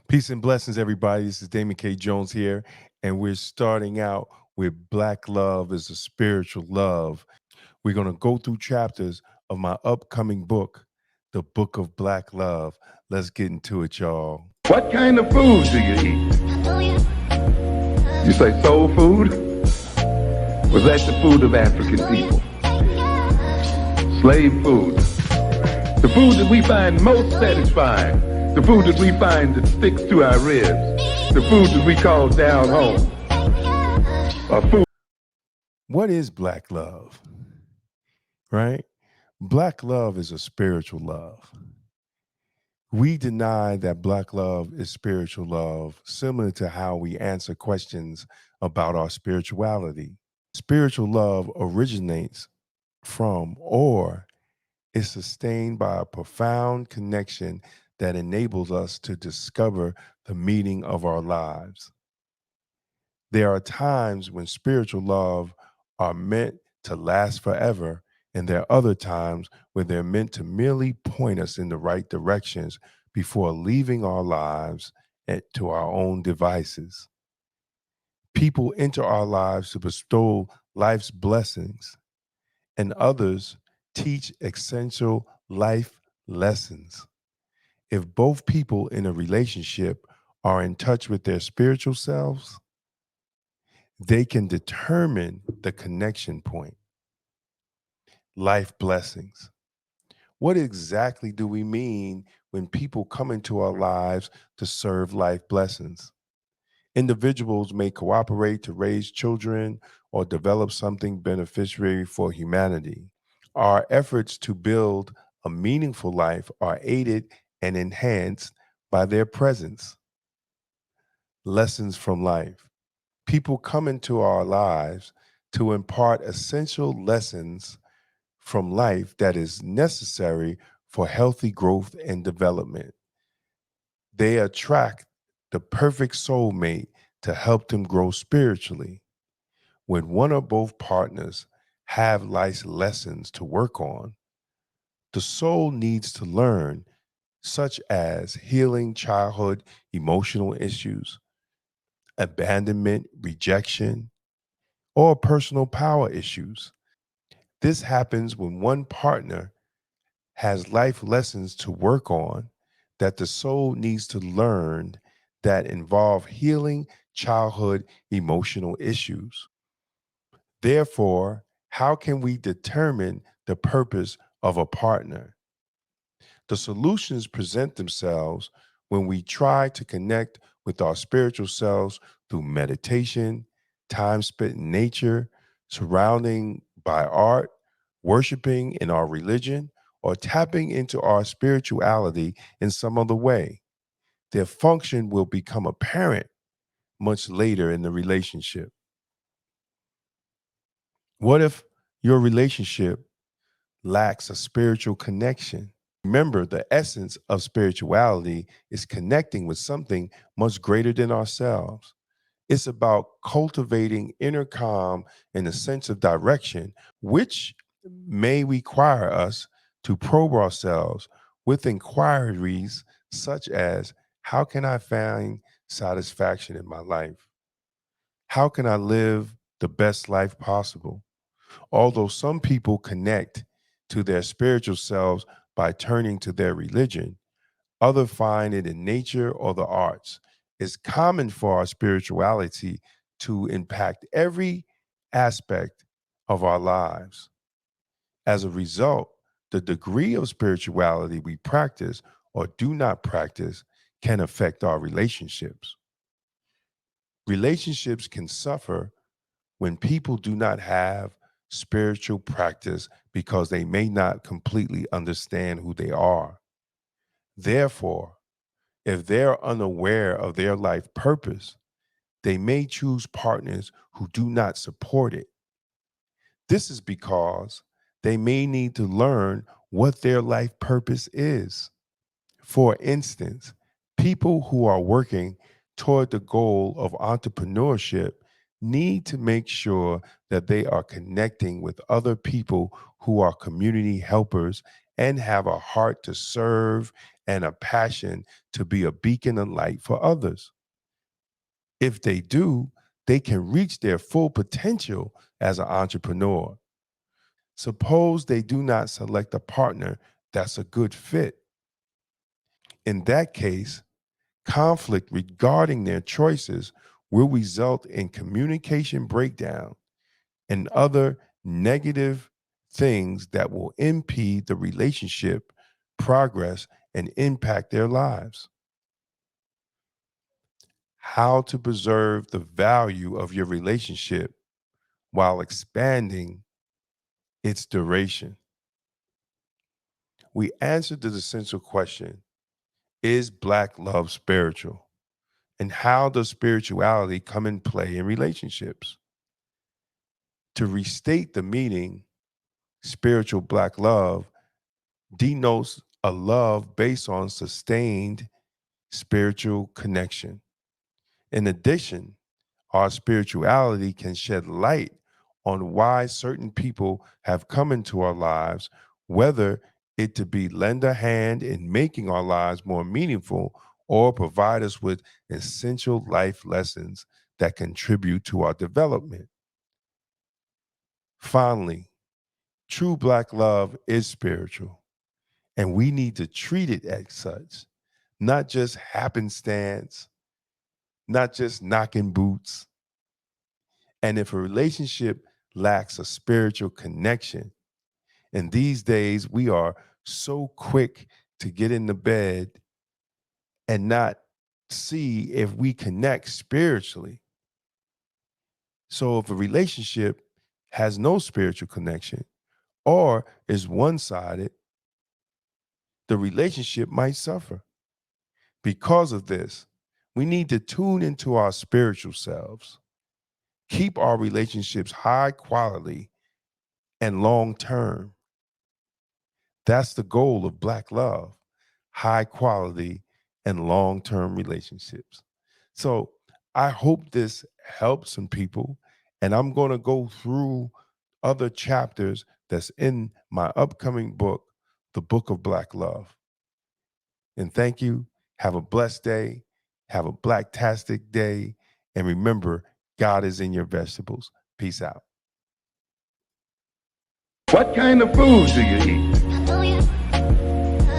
Peace and blessings, everybody. This is Damon K. Jones here, and we're starting out with Black Love is a Spiritual Love. We're going to go through chapters of my upcoming book, The Book of Black Love. Let's get into it, y'all. What kind of food do you eat? You say soul food? Was that the food of African people? Slave food. The food that we find most satisfying. The food that we find that sticks to our ribs. The food that we call down home. Food. What is Black Love? Right? Black love is a spiritual love. We deny that Black love is spiritual love, similar to how we answer questions about our spirituality. Spiritual love originates from or is sustained by a profound connection that enables us to discover the meaning of our lives. There are times when spiritual love are meant to last forever, and there are other times when they're meant to merely point us in the right directions before leaving our lives to our own devices. People enter our lives to bestow life's blessings, and others teach essential life lessons. If both people in a relationship are in touch with their spiritual selves, they can determine the connection point. Life blessings. What exactly do we mean when people come into our lives to serve life blessings? Individuals may cooperate to raise children or develop something beneficiary for humanity. Our efforts to build a meaningful life are aided and enhanced by their presence. Lessons from life. People come into our lives to impart essential lessons from life that is necessary for healthy growth and development. They attract the perfect soulmate to help them grow spiritually. When one or both partners have life lessons to work on, the soul needs to learn, such as healing childhood emotional issues, abandonment, rejection, or personal power issues. This happens when one partner has life lessons to work on that the soul needs to learn that involve healing childhood emotional issues. Therefore, how can we determine the purpose of a partner? The solutions present themselves when we try to connect with our spiritual selves through meditation, time spent in nature, surrounding by art, worshiping in our religion, or tapping into our spirituality in some other way. Their function will become apparent much later in the relationship. What if your relationship lacks a spiritual connection? Remember, the essence of spirituality is connecting with something much greater than ourselves. It's about cultivating inner calm and a sense of direction, which may require us to probe ourselves with inquiries such as: how can I find satisfaction in my life? How can I live the best life possible? Although some people connect to their spiritual selves by turning to their religion, others find it in nature or the arts. It's common for our spirituality to impact every aspect of our lives. As a result, the degree of spirituality we practice or do not practice can affect our relationships. Relationships can suffer when people do not have spiritual practice because they may not completely understand who they are. Therefore, if they're unaware of their life purpose, they may choose partners who do not support it. This is because they may need to learn what their life purpose is. For instance, people who are working toward the goal of entrepreneurship need to make sure that they are connecting with other people who are community helpers and have a heart to serve and a passion to be a beacon of light for others. If they do, they can reach their full potential as an entrepreneur. Suppose they do not select a partner that's a good fit. In that case, conflict regarding their choices will result in communication breakdown and other negative things that will impede the relationship progress and impact their lives. How to preserve the value of your relationship while expanding its duration. We answered the essential question, is Black love spiritual? And how does spirituality come in play in relationships? To restate the meaning, spiritual Black love denotes a love based on sustained spiritual connection. In addition, our spirituality can shed light on why certain people have come into our lives, whether it to be lend a hand in making our lives more meaningful or provide us with essential life lessons that contribute to our development. Finally, true Black love is spiritual, and we need to treat it as such, not just happenstance, not just knocking boots. And if a relationship lacks a spiritual connection, and these days we are so quick to get into bed and not see if we connect spiritually. So if a relationship has no spiritual connection or is one-sided, the relationship might suffer. Because of this, we need to tune into our spiritual selves, keep our relationships high quality and long term. That's the goal of Black love, high quality and long term relationships. So I hope this helps some people. And I'm going to go through other chapters that's in my upcoming book, The Book of Black Love. And thank you. Have a blessed day. Have a blacktastic day. And remember, God is in your vegetables. Peace out. What kind of food do you eat?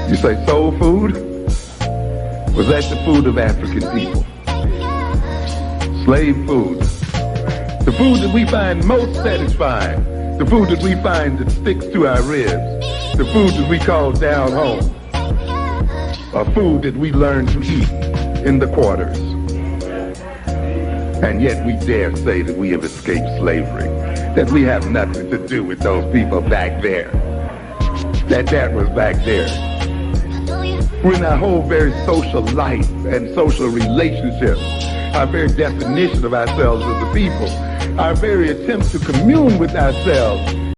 You say soul food? Was that the food of African people? Slave food. The food that we find most satisfying. The food that we find that sticks to our ribs. The food that we call down home. A food that we learned to eat in the quarters. And yet we dare say that we have escaped slavery, that we have nothing to do with those people back there, that was back there. When our whole very social life and social relationships, our very definition of ourselves as a people, our very attempt to commune with ourselves